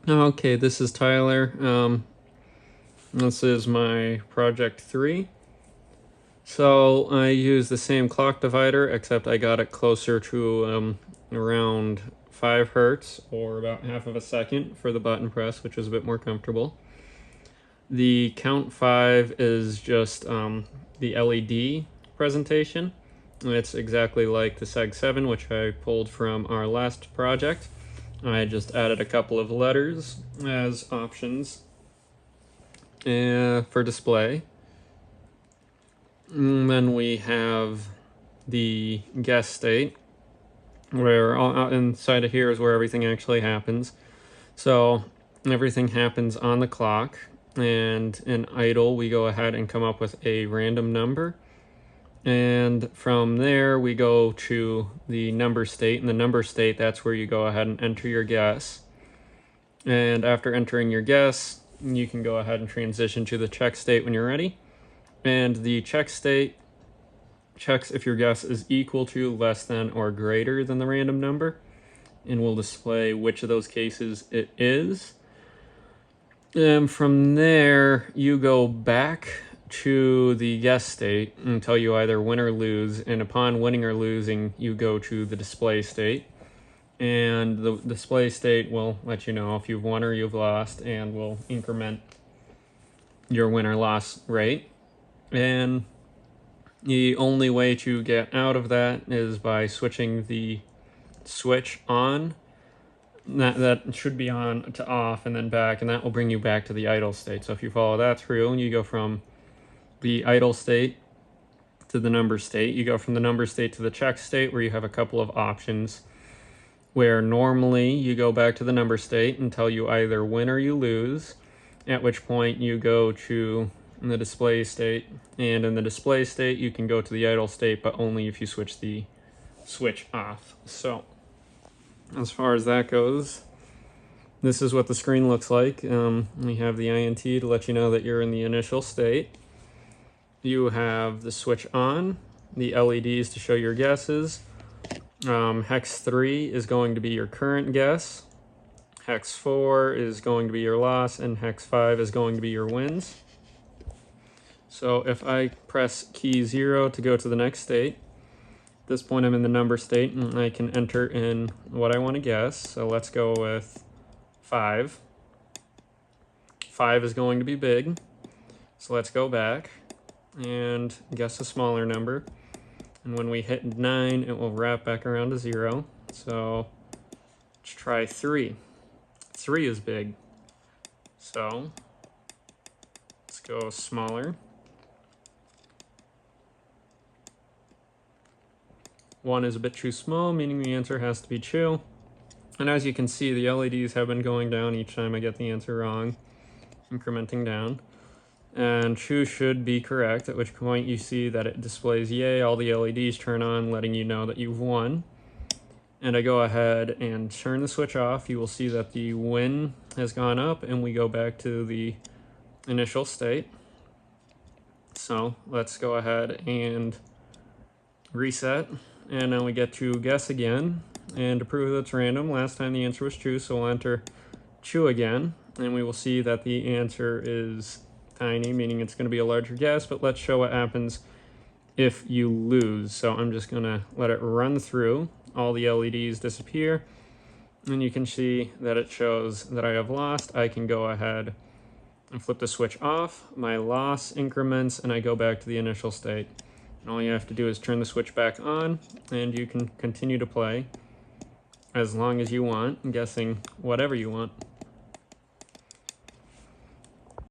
Okay, this is Tyler. This is my project 3. So I use the same clock divider, except I got it closer to around 5 hertz, or about half of a second for the button press, which is a bit more comfortable. The count 5 is just the LED presentation. It's exactly like the Seg 7, which I pulled from our last project. I just added a couple of letters as options for display. And then we have the guess state, where inside of here is where everything actually happens. So everything happens on the clock, and in idle we go ahead and come up with a random number. And from there we go to the number state. In the number state, that's where you go ahead and enter your guess. And after entering your guess, you can go ahead and transition to the check state when you're ready. And the check state checks if your guess is equal to, less than, or greater than the random number, and will display which of those cases it is. And from there, you go back to the guess state until you either win or lose, and upon winning or losing, you go to the display state. And the display state will let you know if you've won or you've lost, and will increment your win or loss rate. And the only way to get out of that is by switching the switch on. That should be on to off and then back, and that will bring you back to the idle state. So if you follow that through and you go from the idle state to the number state, you go from the number state to the check state, where you have a couple of options, where normally you go back to the number state until you either win or you lose, at which point you go to the display state. And in the display state, you can go to the idle state, but only if you switch the switch off. So as far as that goes, this is what the screen looks like. We have the INT to let you know that you're in the initial state. You have the switch on, the LEDs to show your guesses. Hex 3 is going to be your current guess. Hex 4 is going to be your loss, and Hex 5 is going to be your wins. So if I press key 0 to go to the next state, at this point I'm in the number state, and I can enter in what I want to guess. So let's go with 5. 5 is going to be big. So let's go back and guess a smaller number. And when we hit 9, it will wrap back around to 0. So let's try 3. 3 is big. So let's go smaller. 1 is a bit too small, meaning the answer has to be 2. And as you can see, the LEDs have been going down each time I get the answer wrong, incrementing down. And 2 should be correct, at which point you see that it displays yay, all the LEDs turn on, letting you know that you've won. And I go ahead and turn the switch off. You will see that the win has gone up, and we go back to the initial state. So let's go ahead and reset. And now we get to guess again. And to prove that it's random, last time the answer was true, so we'll enter 2 again. And we will see that the answer is tiny, meaning it's going to be a larger guess, but let's show what happens if you lose. So I'm just going to let it run through. All the LEDs disappear, and you can see that it shows that I have lost. I can go ahead and flip the switch off. My loss increments, and I go back to the initial state. And all you have to do is turn the switch back on, and you can continue to play as long as you want, guessing whatever you want.